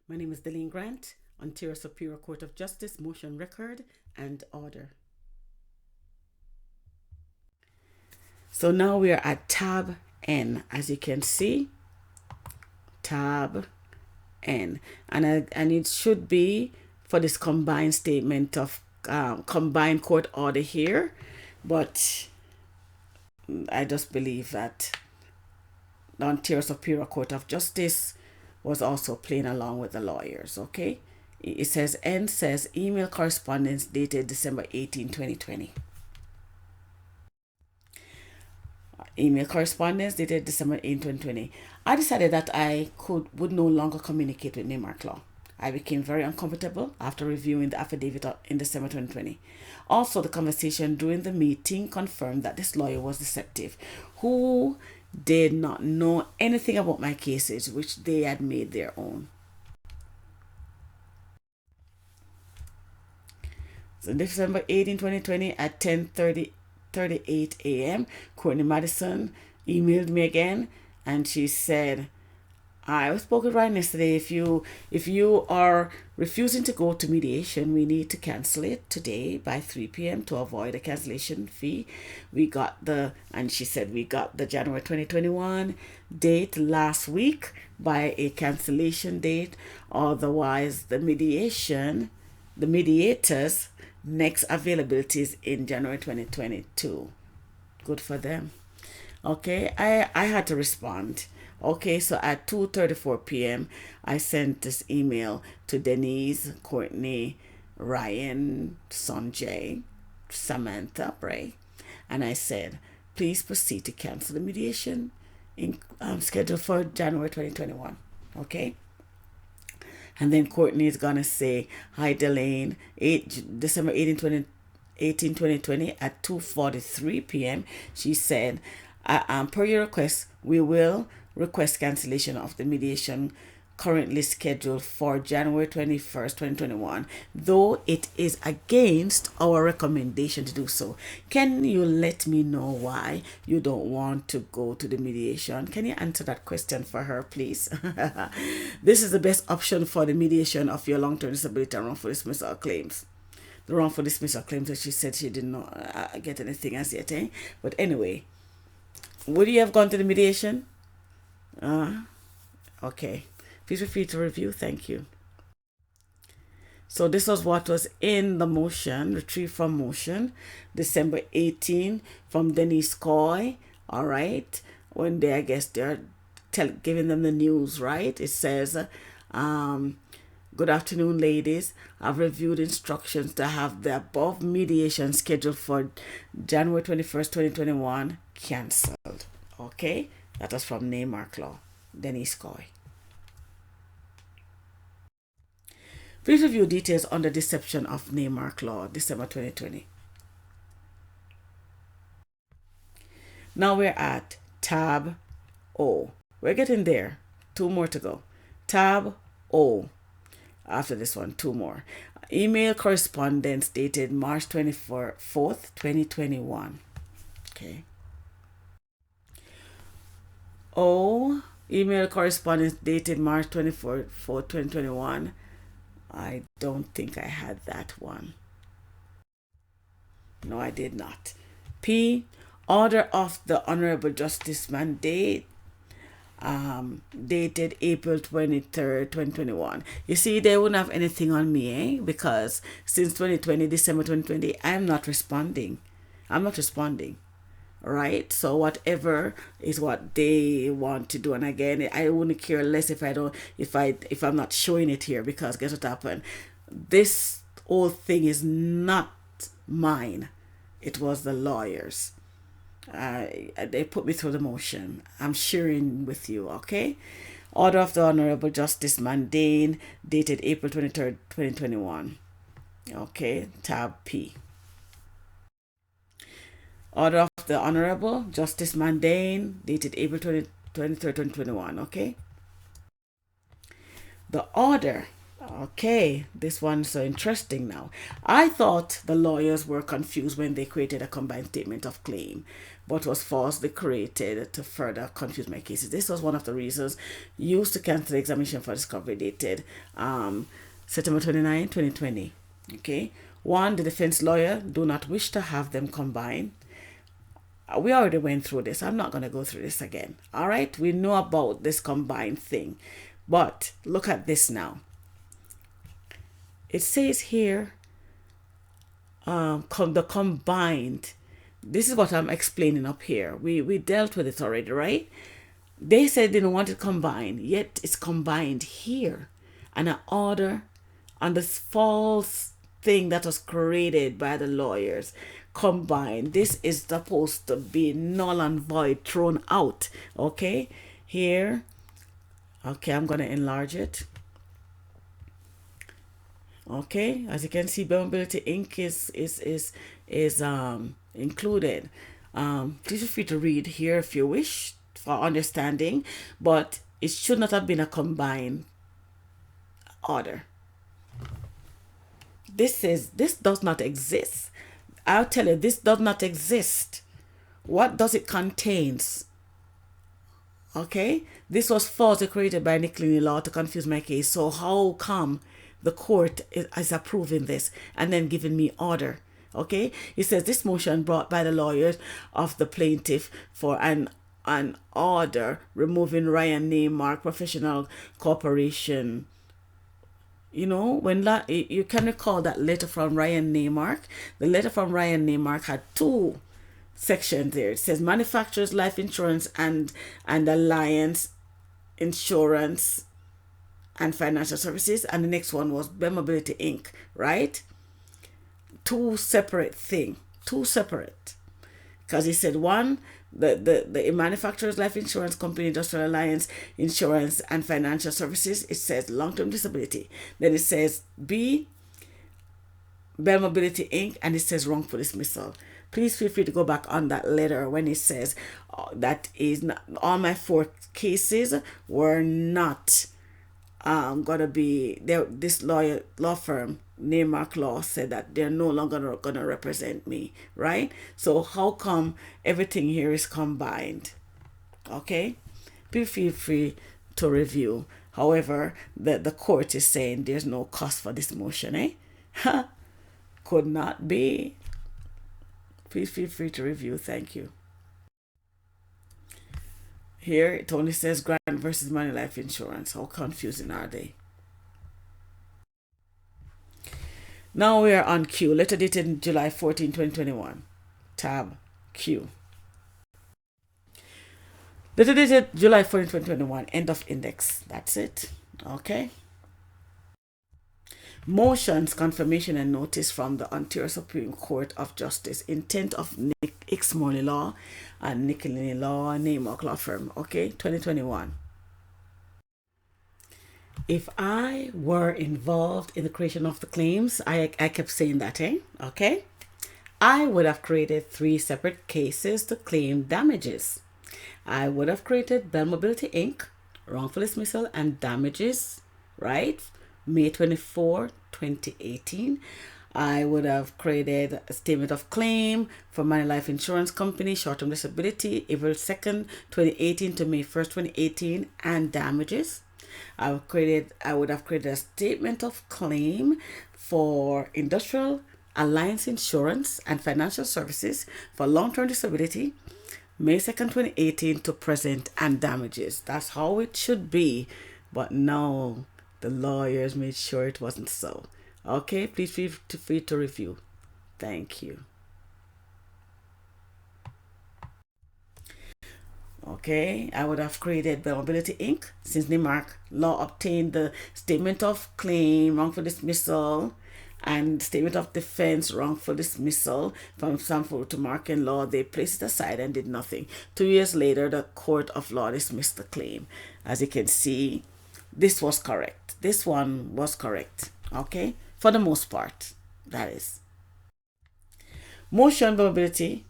My name is Delene Grant, Ontario Superior Court of Justice, motion record and order. So now we are at tab N, as you can see, tab N, and it should be for this combined statement of combined court order here, but I just believe that the Ontario Superior Court of Justice was also playing along with the lawyers, okay? It says N says email correspondence dated December 18, 2020. Email correspondence dated December 18, 2020. I decided that I would no longer communicate with NAIMARK Law. I became very uncomfortable after reviewing the affidavit in December 2020. Also, the conversation during the meeting confirmed that this lawyer was deceptive, who did not know anything about my cases, which they had made their own. So December 18, 2020 at 10:38 a.m., Courtney Madison emailed me again, and she said, I spoke with Ryan yesterday. If you are refusing to go to mediation, we need to cancel it today by 3 p.m. to avoid a cancellation fee. And she said we got the January 2021 date last week by a cancellation date. Otherwise, the mediators' next availability is in January 2022. Good for them. Okay, I had to respond. Okay, so at 2:34 p.m., I sent this email to Denise, Courtney, Ryan, Sanjay, Samantha, Bray, and I said, please proceed to cancel the mediation scheduled for January 2021. Okay? And then Courtney is going to say, hi, Delane, December 18, 2020 at 2:43 p.m. She said, per your request, we will request cancellation of the mediation currently scheduled for January 21st, 2021, though it is against our recommendation to do so. Can you let me know why you don't want to go to the mediation? Can you answer that question for her, please? This is the best option for the mediation of your long-term disability and wrongful dismissal claims. The wrongful dismissal claims that she said she did not get anything as yet, eh? But anyway, would you have gone to the mediation? Okay. Please feel free to review. Thank you. So this was what was in the motion, retrieved from motion, December 18 from Denise Coy. All right. When I guess they're giving them the news, right? It says, good afternoon, ladies. I've reviewed instructions to have the above mediation scheduled for January 21st, 2021 cancelled. Okay. That was from NAIMARK Law, Denise Coy. Please review details on the deception of NAIMARK Law, December 2020. Now we're at tab O. We're getting there. 2 more to go. Tab O. After this one, 2 more. Email correspondence dated March 24th, 2021. Okay. O. Email correspondence dated March 24th, 2021. I don't think I had that one. No, I did not. P. Order of the Honorable Justice Mandate dated April 23rd, 2021. You see, they wouldn't have anything on me, because since 2020, December 2020, I'm not responding. Right? So whatever is what they want to do. And again, I wouldn't care less if I'm not showing it here, because guess what happened? This whole thing is not mine. It was the lawyers. They put me through the motion. I'm sharing with you, okay? Order of the Honorable Justice Mandane dated April 23rd, 2021. Okay, tab P. Order of the Honorable Justice Mandane dated April 23rd, 2021. Okay. The order, Okay, this one's so interesting now. I thought the lawyers were confused when they created a combined statement of claim, but was falsely created to further confuse my cases. This was one of the reasons used to cancel the examination for discovery dated September 29, 2020. Okay. One, the defense lawyer do not wish to have them combined. We already went through this. I'm not going to go through this again. All right. We know about this combined thing. But look at this now. It says here, the combined. This is what I'm explaining up here. We dealt with it already, right? They said they didn't want it combined, yet it's combined here. And an order on this false thing that was created by the lawyers combined. This is supposed to be null and void, thrown out. Okay, here. Okay, I'm gonna enlarge it. Okay, as you can see, Mobility Inc. is included. Please feel free to read here if you wish for understanding, but it should not have been a combined order. This does not exist. I'll tell you, this does not exist. What does it contains? Okay, this was falsely created by NICOLINI law to confuse my case. So how come the court is approving this and then giving me order? Okay, it says this motion brought by the lawyers of the plaintiff for an order removing Ryan NAIMARK Professional Corporation. You know, when you can recall that letter from Ryan NAIMARK. The letter from Ryan NAIMARK had two sections there. It says manufacturers life insurance and alliance insurance and financial services, and the next one was Mobility Inc. Right? Two separate, because he said one, the manufacturers life insurance company, industrial alliance insurance and financial services, it says long-term disability. Then it says B, Mobility Inc., and it says wrongful dismissal. Please feel free to go back on that letter when it says that is not, all my four cases were not gonna be there. This law firm NAIMARK Law said that they're no longer gonna represent me, right? So how come everything here is combined? Okay, please feel free to review. However, the court is saying there's no cost for this motion, eh? Could not be. Please feel free to review. Thank you. Here it only says Grant versus MANULIFE Insurance. How confusing are they? Now we are on Q. Letter dated July 14, 2021. Tab Q. Letter dated July 14, 2021. End of index. That's it. Okay. Motions, confirmation and notice from the Ontario Supreme Court of Justice. Intent of HICKS MORLEY Law and NICOLINI Law, NAIMARK Law Firm. Okay, 2021. If I were involved in the creation of the claims, I kept saying that, okay, I would have created 3 separate cases to claim damages. I would have created Mobility Inc., wrongful dismissal and damages, right? May 24, 2018. I would have created a statement of claim for MANULIFE Insurance Company, short-term disability, April 2nd, 2018 to May 1st, 2018, and damages. I would have created a statement of claim for industrial alliance insurance and financial services for long-term disability, May 2nd, 2018 to present, and damages. That's how it should be, but no. The lawyers made sure it wasn't so. Okay, please feel free to review. Thank you. Okay, I would have created Mobility Inc. since NAIMARK Law obtained the statement of claim, wrongful dismissal, and statement of defense, wrongful dismissal from SAMFIRU TUMARKIN Law. They placed it aside and did nothing. 2 years later, the Court of Law dismissed the claim. As you can see, this was correct. This one was correct. Okay? For the most part, that is. Motion Mobility,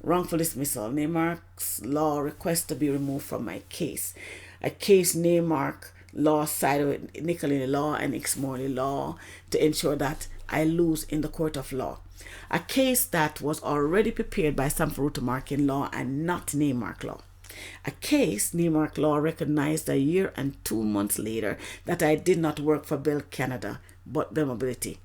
wrongful dismissal. NAIMARK's law request to be removed from my case. A case NAIMARK law side with NICOLINI law and MORLEY law to ensure that I lose in the court of law. A case that was already prepared by SAMFIRU TUMARKIN law and not NAIMARK law. A case NAIMARK law recognized a year and 2 months later that I did not work for Bell Canada but Bell Mobility.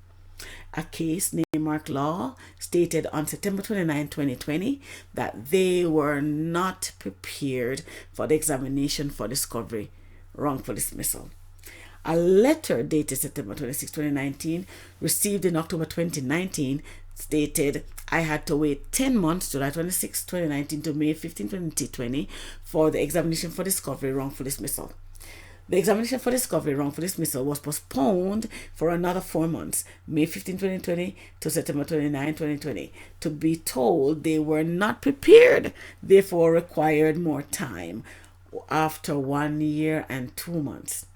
A case NAIMARK law stated on September 29, 2020 that they were not prepared for the examination for discovery, wrongful dismissal. A letter dated September 26, 2019, received in October 2019, stated I had to wait 10 months, July 26, 2019 to May 15, 2020, for the examination for discovery, wrongful dismissal. The examination for discovery, wrongful dismissal was postponed for another 4 months, May 15, 2020 to September 29, 2020, to be told they were not prepared, therefore required more time after 1 year and 2 months.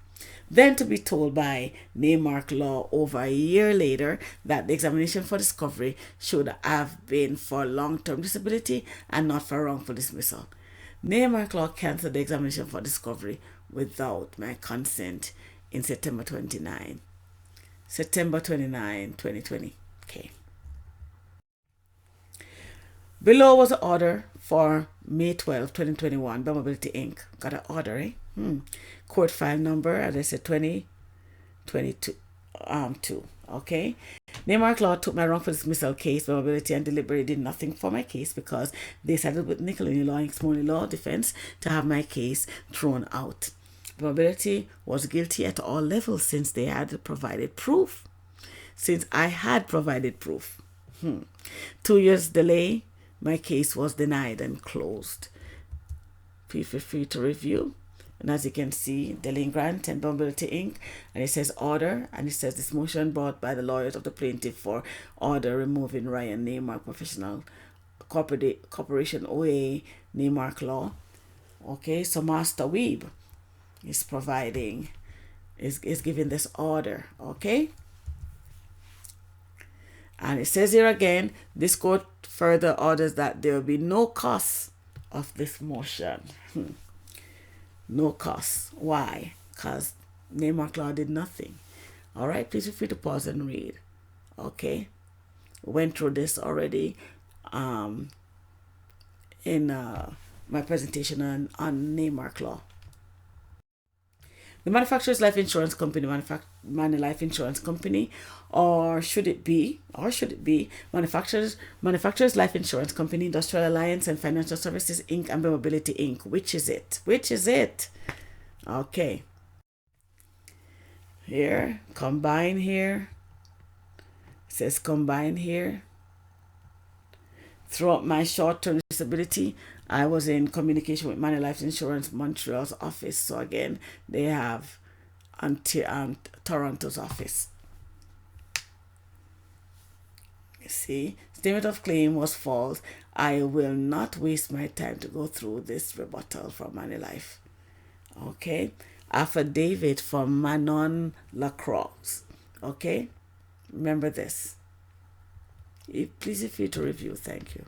Then to be told by NAIMARK law over a year later that the examination for discovery should have been for long-term disability and not for wrongful dismissal. NAIMARK law cancelled the examination for discovery without my consent in September 29, 2020. Okay. Below was the order for May 12, 2021, by Mobility Inc. Got an order, eh? Court file number, as I said, 2022, 2. Okay. NAIMARK law took my wrongful dismissal case by Mobility and deliberately did nothing for my case because they sided with NICOLINI law and MORLEY law defense to have my case thrown out. Mobility was guilty at all levels since they had provided proof. Since I had provided proof. 2 years delay, my case was denied and closed. Please feel free to review. And as you can see, the LIEN grant and Mobility Inc. And it says order, and it says this motion brought by the lawyers of the plaintiff for order removing Ryan NAIMARK Professional Corporation OA NAIMARK law. Okay, so Master Weeb is providing, is giving this order. Okay. And it says here again, this court further orders that there will be no cost of this motion. No cost. Why? Because NAIMARK law did nothing. All right, please feel free to pause and read. Okay. Went through this already in my presentation on NAIMARK law. The manufacturer's life insurance company, MANULIFE Insurance Company, or should it be manufacturer's life insurance company, Industrial Alliance and Financial Services Inc. and Mobility Inc. Which is it? Okay. Here, combine here. It says combine here. Throughout my short-term disability, I was in communication with MANULIFE Insurance Montreal's office. So again, they have Toronto's office. You see, statement of claim was false. I will not waste my time to go through this rebuttal from MANULIFE. Okay. Affidavit from Manon Lacroix. Okay. Remember this. Please feel free to review. Thank you.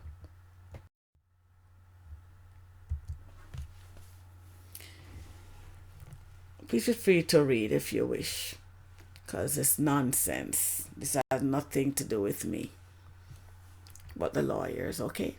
Please feel free to read if you wish, because it's nonsense. This has nothing to do with me, but the lawyers, okay?